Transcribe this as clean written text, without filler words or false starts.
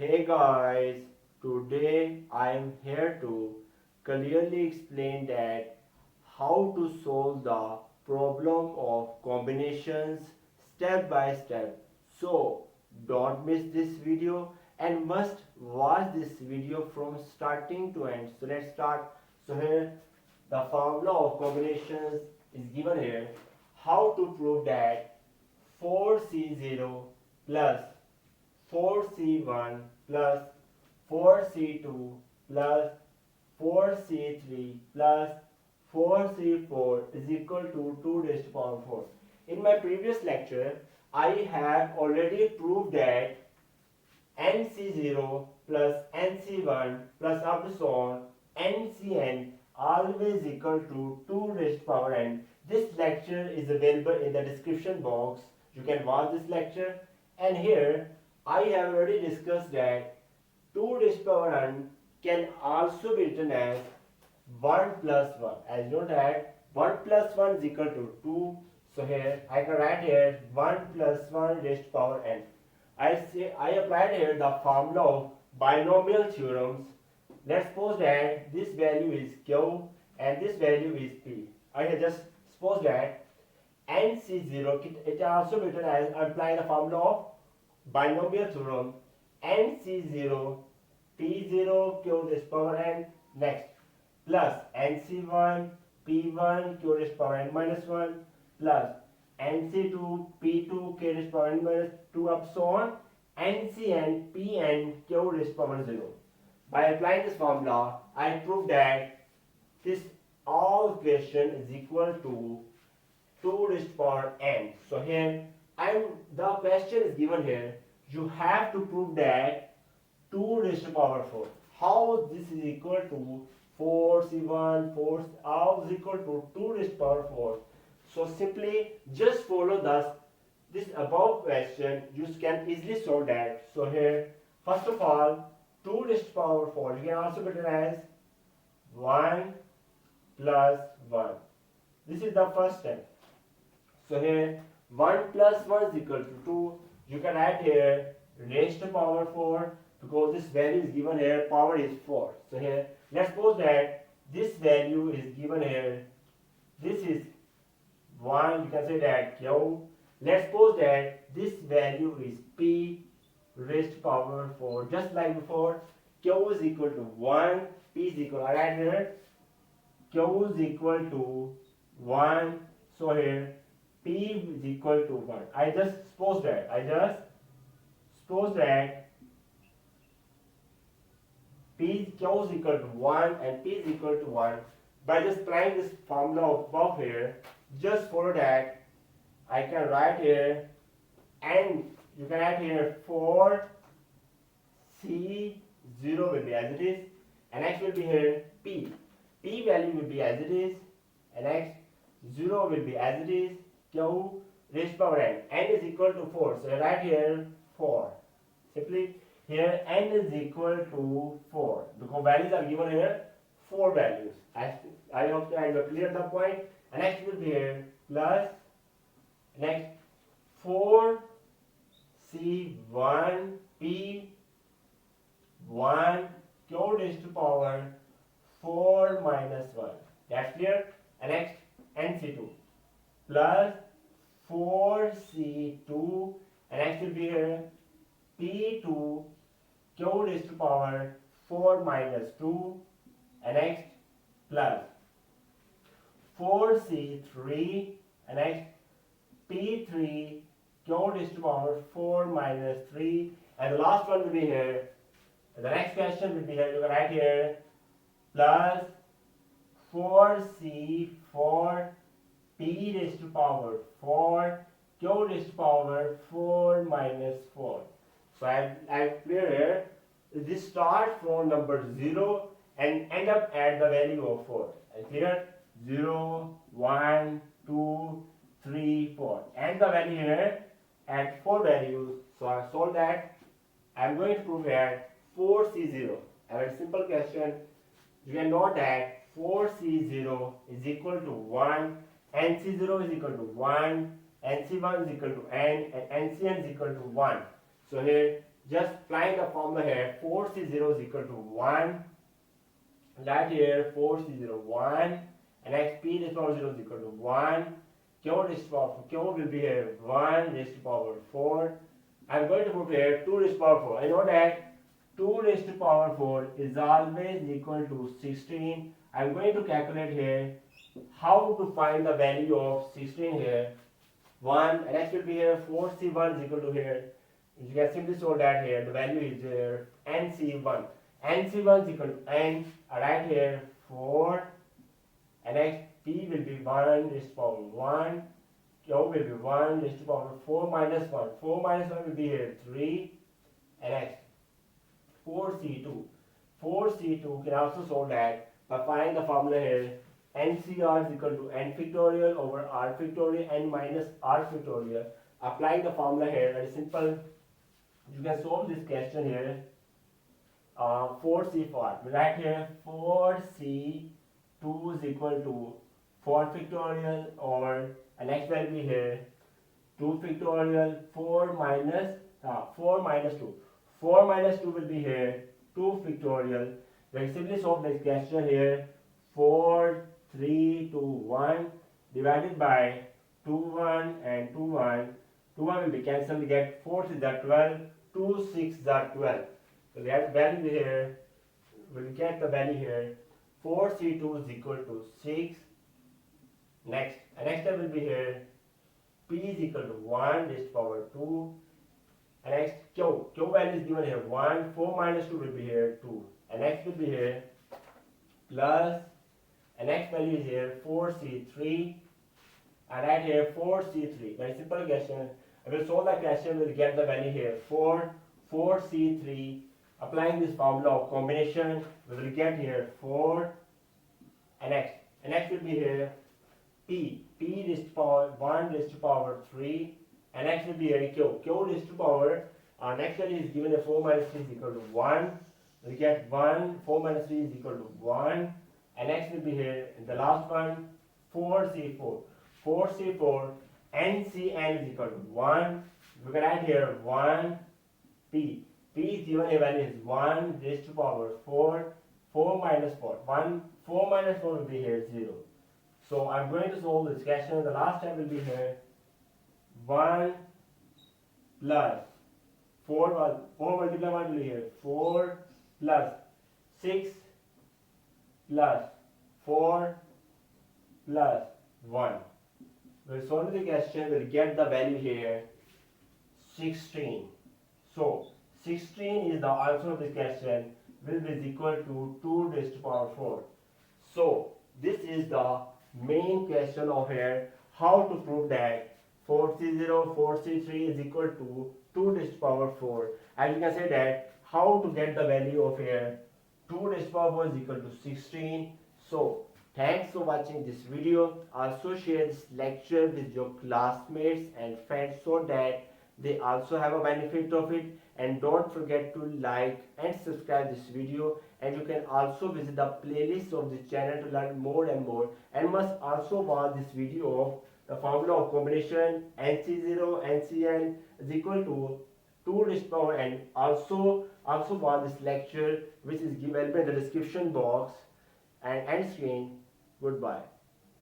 Hey guys, today I am here to clearly explain that how to solve the problem of combinations step by step. So don't miss this video and must watch this video from starting to end. So let's start. So here the formula of combinations is given here. How to prove that 4C0 plus 4C1 plus 4C2 plus 4C3 plus 4C4 is equal to 2 raised to power 4. In my previous lecture, I have already proved that NC0 plus NC1 plus up to so on NCN always equal to 2 raised to power n. This lecture is available in the description box. You can watch this lecture, and here I have already discussed that 2 raised to power n can also be written as 1 plus 1. As you know that 1 plus 1 is equal to 2. So here I can write here 1 plus 1 raised to power n. I applied here the formula of binomial theorems. Let's suppose that this value is q and this value is p. I have just suppose that NC0, it also written as applying the formula of binomial theorem NC0 P0 q raised to power n next plus NC1 P1 q raised to power n minus 1 plus NC2 P2 k raised to power n minus 2 up so on NCN Pn q raised to power 0. By applying this formula, I prove that this all equation is equal to 2 raised to power n. So here the question is given here. You have to prove that 2 raised to power 4. How this is equal to 4C1, 4, how is equal to 2 raised to power 4. So simply just follow this above question. You can easily solve that. So here, first of all, 2 raised to power 4. You can also written as 1 plus 1. This is the first step. So here 1 plus 1 is equal to 2. You can add here raised to power 4 because this value is given here, power is 4. So here let's suppose that this value is given here. This is 1. You can say that q. Let's suppose that this value is p raised to power 4. Just like before, q is equal to 1, p is equal, I write here q is equal to 1. So here p is equal to 1. I just suppose that q is equal to 1 and p is equal to 1. By just applying this formula above here, just follow that. I can write here, and you can add here 4C0 will be as it is, and x will be here p. P value will be as it is, and x 0 will be as it is, q raised to power n. N is equal to 4. So I write here 4. Simply here n is equal to 4 because values are given here 4 values. I hope I have cleared the point. And next will be here plus next 4C1 P1 q raised to power 4 minus 1. That's clear. And next NC2 plus 4C2, and next will be here P2 q raised to power 4 minus 2, and next plus 4C3, and next P3 q raised to power 4 minus 3, and the last one will be here. The next question will be here. You can write here plus 4C4 p raised to power 4 q raised to power 4 minus 4. So I clear here. This start from number 0 and end up at the value of 4. I clear 0, 1, 2, 3, 4, and the value here at 4 values. So I solved that. I am going to prove here 4C0. A very simple question. You can note that 4C0 is equal to 1, NC0 is equal to 1, NC1 is equal to n, and NCN is equal to 1. So here just applying the formula here. 4C0 is equal to 1. Right here 4C0 1, and next p raised to power 0 is equal to 1. Q raised to power 4, Q will be here 1 raised to power 4. I'm going to put here 2 raised to power 4. I know that 2 raised to power 4 is always equal to 16. I'm going to calculate here how to find the value of 16 here. 1, and next will be here 4C1 is equal to here. You can simply solve that here. The value is here NC1. NC1 is equal to N. Right here 4, and next P will be 1 raised to power 1. Q will be 1 raised to power 4 minus 1. 4 minus 1 will be here 3, and next 4C2. 4C2 can also solve that by finding the formula here. NCR is equal to N factorial over R factorial, N minus R factorial. Applying the formula here, very simple. You can solve this question here. 4C4. Right here 4C2 is equal to 4 factorial over, and next value here 2 factorial, 4 minus 2. 4 minus 2 will be here 2 factorial. We simply solve this question here. 4, 3, 2, 1 divided by 2, 1 and 2, 1. 2, 1 will be cancelled. We get 4 is the 12, 2, 6 is the 12. So we have value here. We'll get the value here. 4C2 is equal to 6. Next step will be here. P is equal to 1 raised to power 2. And next Q value is given here 1. 4 minus 2 will be here 2. And next will be here plus. And next value is here 4C3. And right here 4C3. Very simple question. I will solve the question. We'll get the value here 4C3. Applying this formula of combination, we will get here 4, and next will be here P raised to power 1 raised to power 3, and next will be here Q raised to power, next value is given a 4 minus 3 is equal to 1, we get 1, 4 minus 3 is equal to 1, and next will be here, in the last one, 4C4, NCN is equal to 1, we can write here 1, P is given a value is 1 raised to power 4, 4 minus 4. 4 minus 4 will be here 0. So I'm going to solve this question. The last time will be here 1 plus 4 multiply 1 will be here 4 plus 6 plus 4 plus 1. We'll solve the question. We'll get the value here 16. So 16 is the answer of this question, will be equal to 2 raised to power 4. So this is the main question of here, how to prove that 4C0, 4C3 is equal to 2 raised to power 4. And you can say that how to get the value of here 2 raised to power 4 is equal to 16. So thanks for watching this video. Also share this lecture with your classmates and friends so that they also have a benefit of it. And don't forget to like and subscribe this video, and you can also visit the playlist of this channel to learn more and more, and must also watch this video of the formula of combination NC0 NCN is equal to 2 raised to power, and also watch this lecture which is available in the description box and end screen. Goodbye.